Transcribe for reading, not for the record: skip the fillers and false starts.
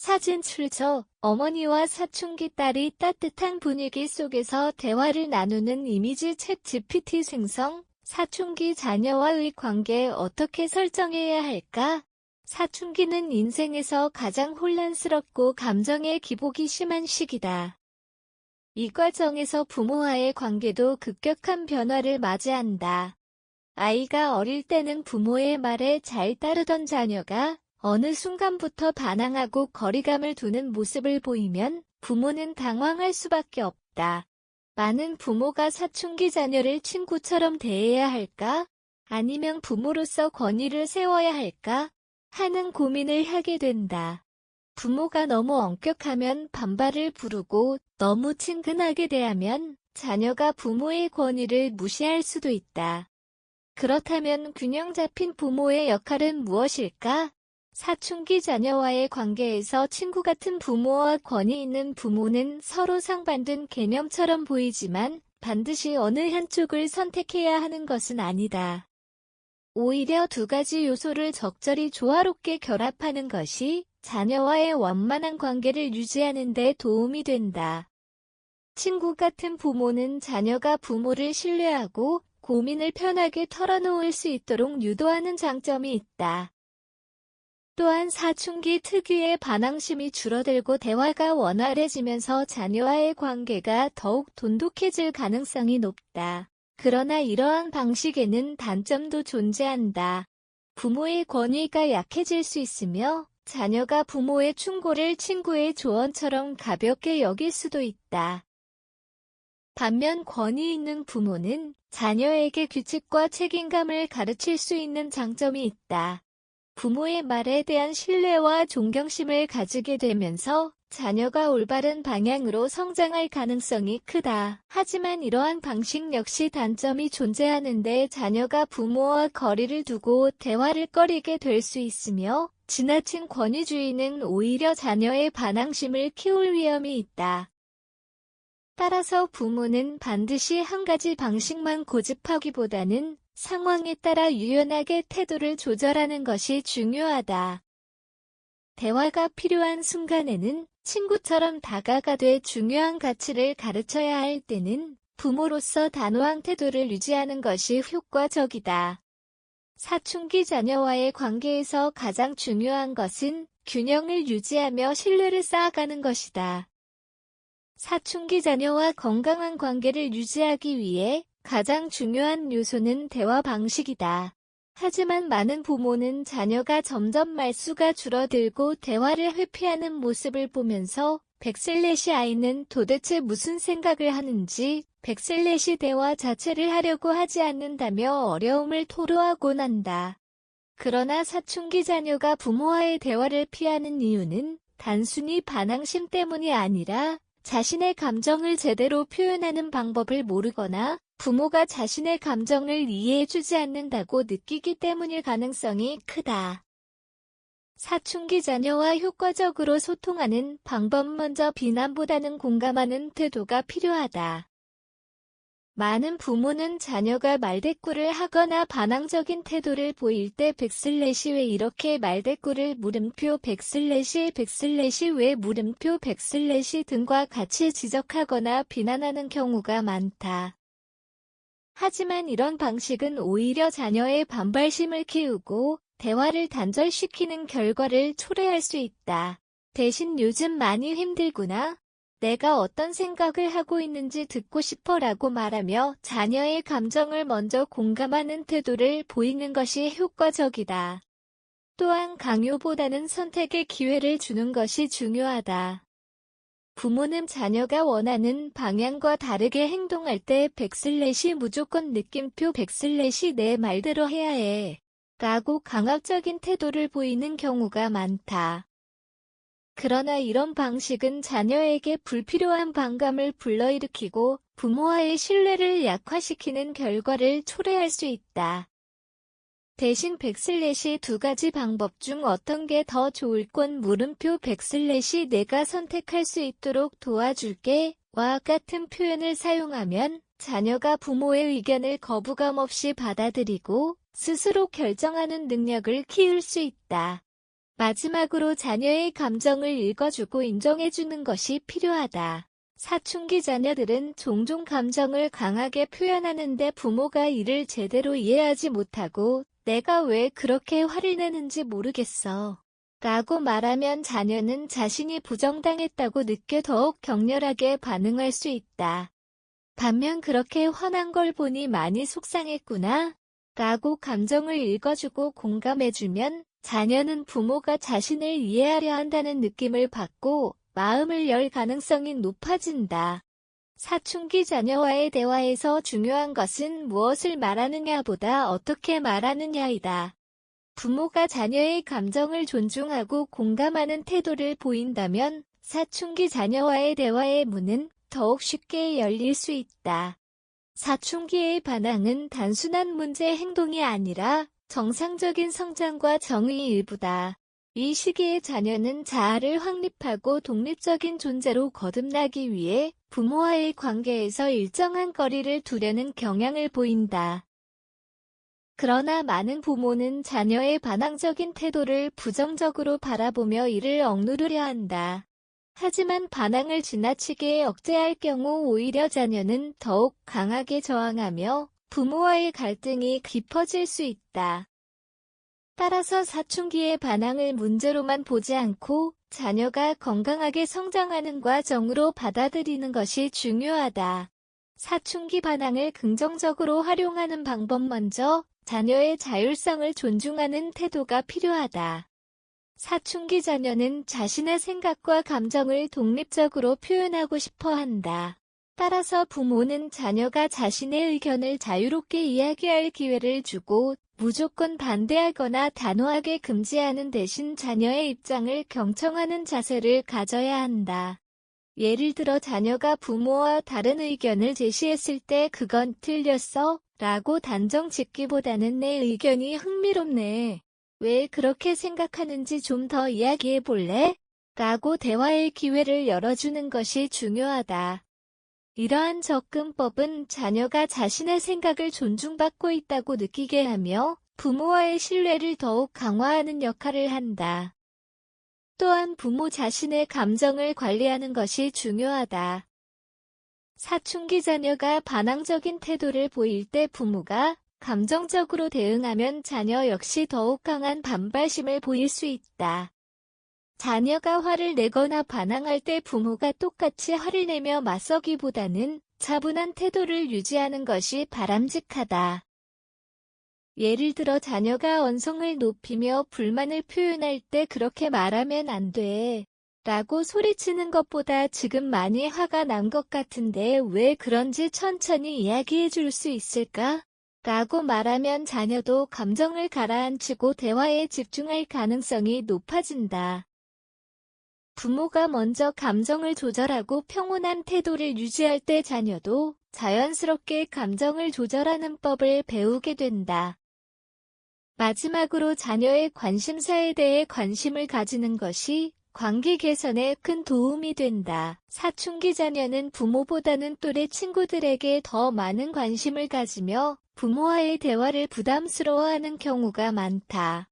사진 출처 어머니와 사춘기 딸이 따뜻한 분위기 속에서 대화를 나누는 이미지 챗 GPT 생성. 사춘기 자녀와의 관계 어떻게 설정해야 할까? 사춘기는 인생에서 가장 혼란스럽고 감정의 기복이 심한 시기다. 이 과정에서 부모와의 관계도 급격한 변화를 맞이한다. 아이가 어릴 때는 부모의 말에 잘 따르던 자녀가 어느 순간부터 반항하고 거리감을 두는 모습을 보이면 부모는 당황할 수밖에 없다. 많은 부모가 사춘기 자녀를 친구처럼 대해야 할까? 아니면 부모로서 권위를 세워야 할까? 하는 고민을 하게 된다. 부모가 너무 엄격하면 반발을 부르고 너무 친근하게 대하면 자녀가 부모의 권위를 무시할 수도 있다. 그렇다면 균형 잡힌 부모의 역할은 무엇일까? 사춘기 자녀와의 관계에서 친구 같은 부모와 권위 있는 부모는 서로 상반된 개념처럼 보이지만 반드시 어느 한쪽을 선택해야 하는 것은 아니다. 오히려 두 가지 요소를 적절히 조화롭게 결합하는 것이 자녀와의 원만한 관계를 유지하는 데 도움이 된다. 친구 같은 부모는 자녀가 부모를 신뢰하고 고민을 편하게 털어놓을 수 있도록 유도하는 장점이 있다. 또한 사춘기 특유의 반항심이 줄어들고 대화가 원활해지면서 자녀와의 관계가 더욱 돈독해질 가능성이 높다. 그러나 이러한 방식에는 단점도 존재한다. 부모의 권위가 약해질 수 있으며 자녀가 부모의 충고를 친구의 조언처럼 가볍게 여길 수도 있다. 반면 권위 있는 부모는 자녀에게 규칙과 책임감을 가르칠 수 있는 장점이 있다. 부모의 말에 대한 신뢰와 존경심을 가지게 되면서 자녀가 올바른 방향으로 성장할 가능성이 크다. 하지만 이러한 방식 역시 단점이 존재하는데 자녀가 부모와 거리를 두고 대화를 꺼리게 될 수 있으며 지나친 권위주의는 오히려 자녀의 반항심을 키울 위험이 있다. 따라서 부모는 반드시 한 가지 방식만 고집하기보다는 상황에 따라 유연하게 태도를 조절하는 것이 중요하다. 대화가 필요한 순간에는 친구처럼 다가가되 중요한 가치를 가르쳐야 할 때는 부모로서 단호한 태도를 유지하는 것이 효과적이다. 사춘기 자녀와의 관계에서 가장 중요한 것은 균형을 유지하며 신뢰를 쌓아가는 것이다. 사춘기 자녀와 건강한 관계를 유지하기 위해 가장 중요한 요소는 대화 방식이다. 하지만 많은 부모는 자녀가 점점 말수가 줄어들고 대화를 회피하는 모습을 보면서 아이는 도대체 무슨 생각을 하는지 대화 자체를 하려고 하지 않는다며 어려움을 토로하곤 한다. 그러나 사춘기 자녀가 부모와의 대화를 피하는 이유는 단순히 반항심 때문이 아니라 자신의 감정을 제대로 표현하는 방법을 모르거나 부모가 자신의 감정을 이해해주지 않는다고 느끼기 때문일 가능성이 크다. 사춘기 자녀와 효과적으로 소통하는 방법. 먼저 비난보다는 공감하는 태도가 필요하다. 많은 부모는 자녀가 말대꾸를 하거나 반항적인 태도를 보일 때 왜 이렇게 말대꾸를 물음표 왜 물음표 등과 같이 지적하거나 비난하는 경우가 많다. 하지만 이런 방식은 오히려 자녀의 반발심을 키우고 대화를 단절시키는 결과를 초래할 수 있다. 대신 요즘 많이 힘들구나. 내가 어떤 생각을 하고 있는지 듣고 싶어 라고 말하며 자녀의 감정을 먼저 공감하는 태도를 보이는 것이 효과적이다. 또한 강요보다는 선택의 기회를 주는 것이 중요하다. 부모는 자녀가 원하는 방향과 다르게 행동할 때 무조건 느낌표 내 말대로 해야 해 라고 강압적인 태도를 보이는 경우가 많다. 그러나 이런 방식은 자녀에게 불필요한 반감을 불러일으키고 부모와의 신뢰를 약화시키는 결과를 초래할 수 있다. 대신 두 가지 방법 중 어떤 게 더 좋을건 물음표 내가 선택할 수 있도록 도와줄게 와 같은 표현을 사용하면 자녀가 부모의 의견을 거부감 없이 받아들이고 스스로 결정하는 능력을 키울 수 있다. 마지막으로 자녀의 감정을 읽어주고 인정해주는 것이 필요하다. 사춘기 자녀들은 종종 감정을 강하게 표현하는데 부모가 이를 제대로 이해하지 못하고 내가 왜 그렇게 화를 내는지 모르겠어 라고 말하면 자녀는 자신이 부정당했다고 느껴 더욱 격렬하게 반응할 수 있다. 반면 그렇게 화난 걸 보니 많이 속상했구나 라고 감정을 읽어주고 공감해주면 자녀는 부모가 자신을 이해하려 한다는 느낌을 받고 마음을 열 가능성이 높아진다. 사춘기 자녀와의 대화에서 중요한 것은 무엇을 말하느냐보다 어떻게 말하느냐이다. 부모가 자녀의 감정을 존중하고 공감하는 태도를 보인다면 사춘기 자녀와의 대화의 문은 더욱 쉽게 열릴 수 있다. 사춘기의 반항은 단순한 문제 행동이 아니라 정상적인 성장과 정의의 일부다. 이 시기에 자녀는 자아를 확립하고 독립적인 존재로 거듭나기 위해 부모와의 관계에서 일정한 거리를 두려는 경향을 보인다. 그러나 많은 부모는 자녀의 반항적인 태도를 부정적으로 바라보며 이를 억누르려 한다. 하지만 반항을 지나치게 억제할 경우 오히려 자녀는 더욱 강하게 저항하며 부모와의 갈등이 깊어질 수 있다. 따라서 사춘기의 반항을 문제로만 보지 않고 자녀가 건강하게 성장하는 과정으로 받아들이는 것이 중요하다. 사춘기 반항을 긍정적으로 활용하는 방법 먼저 자녀의 자율성을 존중하는 태도가 필요하다. 사춘기 자녀는 자신의 생각과 감정을 독립적으로 표현하고 싶어 한다. 따라서 부모는 자녀가 자신의 의견을 자유롭게 이야기할 기회를 주고 무조건 반대하거나 단호하게 금지하는 대신 자녀의 입장을 경청하는 자세를 가져야 한다. 예를 들어 자녀가 부모와 다른 의견을 제시했을 때 그건 틀렸어 라고 단정 짓기보다는 내 의견이 흥미롭네. 왜 그렇게 생각하는지 좀 더 이야기해 볼래? 라고 대화의 기회를 열어주는 것이 중요하다. 이러한 접근법은 자녀가 자신의 생각을 존중받고 있다고 느끼게 하며 부모와의 신뢰를 더욱 강화하는 역할을 한다. 또한 부모 자신의 감정을 관리하는 것이 중요하다. 사춘기 자녀가 반항적인 태도를 보일 때 부모가 감정적으로 대응하면 자녀 역시 더욱 강한 반발심을 보일 수 있다. 자녀가 화를 내거나 반항할 때 부모가 똑같이 화를 내며 맞서기보다는 차분한 태도를 유지하는 것이 바람직하다. 예를 들어 자녀가 언성을 높이며 불만을 표현할 때 그렇게 말하면 안 돼. 라고 소리치는 것보다 지금 많이 화가 난 것 같은데 왜 그런지 천천히 이야기해 줄 수 있을까? 라고 말하면 자녀도 감정을 가라앉히고 대화에 집중할 가능성이 높아진다. 부모가 먼저 감정을 조절하고 평온한 태도를 유지할 때 자녀도 자연스럽게 감정을 조절하는 법을 배우게 된다. 마지막으로 자녀의 관심사에 대해 관심을 가지는 것이 관계 개선에 큰 도움이 된다. 사춘기 자녀는 부모보다는 또래 친구들에게 더 많은 관심을 가지며 부모와의 대화를 부담스러워하는 경우가 많다.